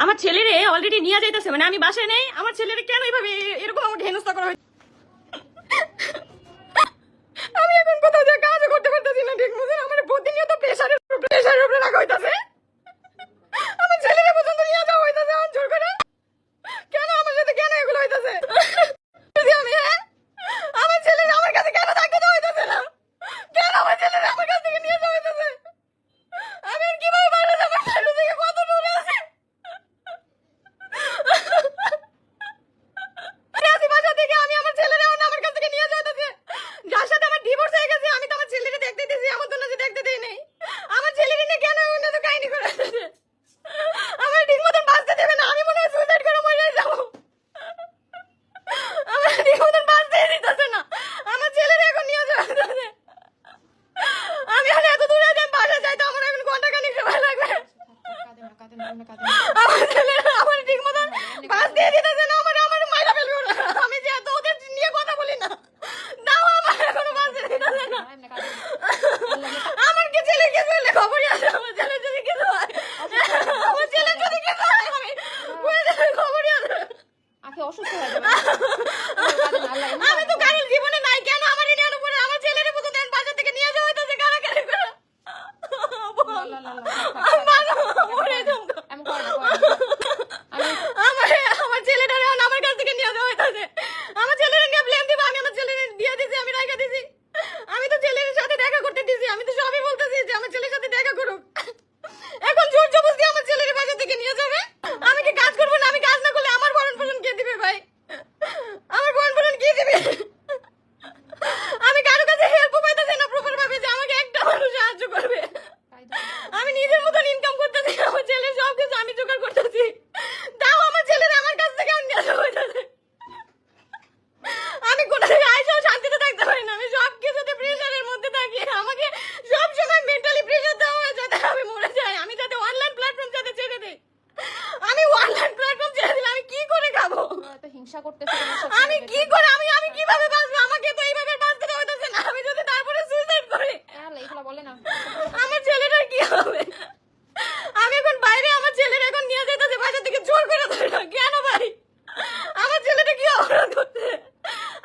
আমার ছেলেরে অলরেডি নিয়ে যাইতেছে, মানে আমি বাসায় নেই, আমার ছেলেরে কেন এইভাবে এরকম আমাকে হেনস্থা করা হয়। আমি এখন কোথাও যে কাজ করতে পারতেছি না ঠিক মতো, আমার প্রতিনিয়ত প্রেসারের উপরে রাখা হইতাছে। আমার ছেলেরে পর্যন্ত নিয়ে যাওয়া হইতাছে জোর করে। কেন আমার সাথে কেন এগুলো হইতাছে? আমি আমার ছেলেরে আমার কাছে কেন থাকতে দেওয়া হইতাছে না? কেন আমার ছেলেরে আমার কাছ থেকে নিয়ে যাওয়া হইতাছে? আমি আর কিভাবে বাইরে যাবো? থেকে কত দূরে আছে বাসা থেকে, আমি আমার ছেলেরে আমার কাছ থেকে নিয়ে যাইতেছে। যার সাথে আমার ডিভোর্স হয়ে গেছে, আমি তো আমার ছেলেরে দেখতে দিয়েছি, আমার তো না যে দেখতে দেই নাই। আমার ছেলেরে নিয়ে কেন অন্য তো কাহিনী করে আসছে? আমার ঠিক মতন বাঁচতে দেবে না, আমি মনে হয় সুইসাইড করে মরে যাবো। আমার ঠিক মতন বাঁচতে দিতেছে না, আমার ছেলেরে এখন নিয়ে যাইতেছে। আমি আর এত দূরে যাই, বাসা যাই তো আমার এখন ঘন্টা খানিক সময় লাগবে। আমার ছেলেরা আমার ঠিক মতন বাঁচতে দিতেছে না, আমার মাইরা ফেলবে ওরা। আমি যে এত ওদের নিয়ে কথা বলি না, তাও আমার এখনো বাঁচতে দিতেছে না। আমার কি ছেলে কিছু হলে খবরই আসে, আমার ছেলে যদি কিছু হয়, আমার ছেলে যদি কিছু হয়, আমি খবরই আসে। অসুস্থ হয়ে যাবে। আমি তো কারোর জীবনে নাই, কেন আমার নিয়ে উপরে আমার ছেলের মতো দেন বাসা থেকে নিয়ে যাওয়া হইতাছে কারাকারি করে। আমার ছেলেটারে আমার কাছ থেকে নিয়ে যাওয়া হইতাছে। আমার ছেলের নিয়ে ব্লেম দিব, আমি আমার ছেলের দিয়ে দিছি, আমি রাইখা দিছি। আমি তো ছেলের সাথে দেখা করতে দিছি, আমি তো সবই বলতেছি যে আমার ছেলের সাথে দেখা করুক। এখন জোর জবরদস্তি আমার ছেলের বাসা থেকে নিয়ে যাবে। আমি কি কাজ করবো না? আমি কাজ না করলে আমার ভরণ পোষণ কে দিবে ভাই? আমার ভরণ পোষণ কে দিবে? আমি কারো কাছে হেল্প পাইতেছি না প্রপার ভাবে যে আমাকে একটা মানুষ সাহায্য করবে। আমি নিজের মতন ইনকাম করতেছি, আমার ছেলের সব কিছু আমি জোগাড় করতেছি, তাও আমার ছেলের আমার কাছ থেকে আমি নিয়ে যাওয়া হইতাছে। আমি কোথা থেকে আইসাও শান্তিতে থাকতে পারি না, আমি সব কিছুতে প্রেশারের মধ্যে থাকি। আমাকে সব সময় মেন্টালি প্রেশার দেওয়া হয় যাতে আমি মরে যাই, আমি যাতে অনলাইন প্ল্যাটফর্ম যাতে ছেড়ে দেই। আমি অনলাইন প্ল্যাটফর্ম ছেড়ে দিলে আমি কি করে খাবো? হিংসা করতেছে, আমি কি করে, আমি কিভাবে বাঁচবো? আমাকে তো এইভাবে বাঁচতে দেওয়া হইতাছে না। আমি যদি তারপরে সুইসাইড করি, এগুলো বলে না, আমার ছেলেটার কি হবে? আমি এখন বাইরে, আমার ছেলের এখন নিয়ে যাইতেছে বাসা থেকে জোর করে ধরে। কেন ভাই? আমার ছেলেটা কি অপরাধ করতে?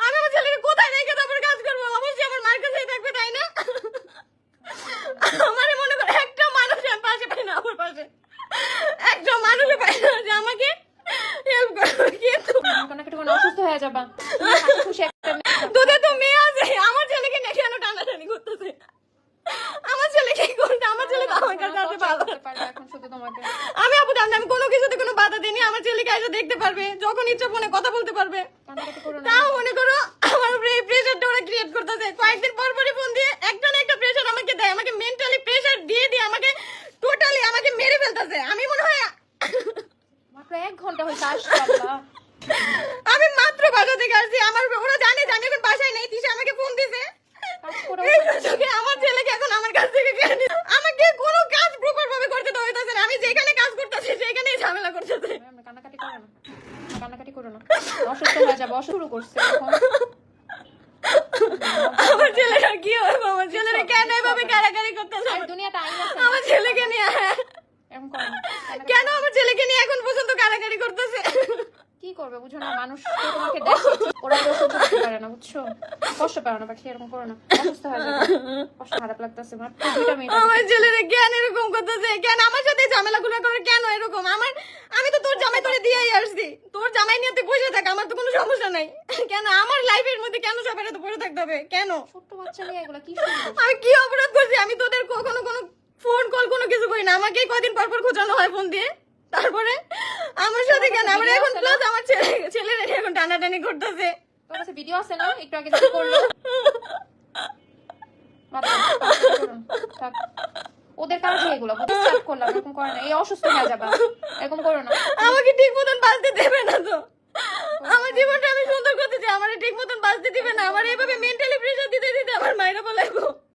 আমি আমার ছেলেকে কোথায় রেখে তারপরে কাজ করবো? অবশ্যই আমার মার কাছেই থাকবে, তাই না? আমার মনে করে একটা মানুষ আমি পাশে পাই না, আমার পাশে একটা মানুষও পাই না যে আমাকে হেল্প করবে। কিন্তু অসুস্থ হয়ে যাবা, খুশি একটা তোদের তো মেয়ে আছে, আমার ছেলেকে নিয়ে কেন টানাটানি করতেছে? আমার ছেলে কি করতে? আমার ছেলে তো আমার কাছে আছে ভালো। এখন শুধু তোমাকে আমি আপু জানি, আমি কোনো কিছুতে কোনো বাধা দিইনি। আমার ছেলেকে এসে দেখতে পারবে, যখন ইচ্ছা ফোনে কথা বলতে পারবে। তাও মনে করো আমার উপরে এই প্রেশারটা ওরা ক্রিয়েট করতেছে। কয়েকদিন পর পরই ফোন দিয়ে একটা না একটা প্রেশার আমাকে দেয়, আমাকে মেন্টালি প্রেশার দিয়ে দিয়ে আমাকে টোটালি আমাকে মেরে ফেলতেছে। আমি মনে হয় মাত্র 1 ঘন্টা হয়েছে আসছি। আমি মাত্র বাসা থেকে আসছি, আমার ওরা জানে যে আমি এখন বাসায় নেই। তিশা আমাকে ফোন দিছে, আমার ছেলেকে এখন আমার কাছ থেকে কেড়ে নিয়ে আমাকে কোনো কাজ প্রপার ভাবে করতে দেওয়া হইতাছে না। আমি যেখানে কাজ করতেছি সেখানেই ঝামেলা করতেছে। কান্নাকাটি করো না, কান্নাকাটি করো না, অসুস্থ হয়ে যাবে। শুরু করছে এখন। আমার ছেলেটা কি হবে? আমার ছেলেরা কেন এভাবে কারাকারি করতেছে? দুনিয়াটা আইন আছে, আমার ছেলেকে নিয়ে এরকম করো না। কেন আমার ছেলেকে নিয়ে এখন পর্যন্ত কারাকারি করতেছে? কি করবে বুঝো না? মানুষ তোমাকে দেখে ওরা তো সহ্য করতে পারে না, বুঝছো? কষ্ট পায় না, পাখি এরকম করো না, অসুস্থ হয়ে যাবে। কষ্ট খারাপ লাগতেছে মাত্র 2টা মিনিট। আমার ছেলেরা কেন এরকম করতেছে? কেন আমার সাথে ঝামেলাগুলো করে? কেন এরকম? আমি তো তোর জামাই তোরে দিয়েই আসছি, তোর জামাই নিয়ে তুই বসে থাক, আমার তো কোনো সমস্যা নাই। কেন আমার লাইফের মধ্যে কেন সবাই তো বসে থাকতে হবে? কেন ছোট্ট বাচ্চা নিয়ে এগুলা কি শুরু? আমি কি অপরাধ করছি? আমি তোদের কখনো কোনো ফোন কল কোনো কিছু করি না, আমাকে কদিন পর পর খোঁজানো হয় ফোন দিয়ে। তারপরে আমার সাথে কেন? আমার এখন প্লাস আমার ছেলেরা এখন টানাটানি করতেছে। তোর কাছে ভিডিও আছে না? একটু আগে যেটা করলো ওদের কাজে এগুলো ডিস্টার্ব করলাম, এরকম করে না। এই অসুস্থ হয়ে যাবা, এরকম করো না। আমাকে ঠিক মতন বাঁচতে দেবে না তো। আমার জীবনটা আমি সুন্দর করতে চাই, আমার ঠিক মতন বাঁচতে দিবে না। আমার এইভাবে মেন্টালি প্রেশার দিতে দিতে আমার মায়েরা বলাইবো।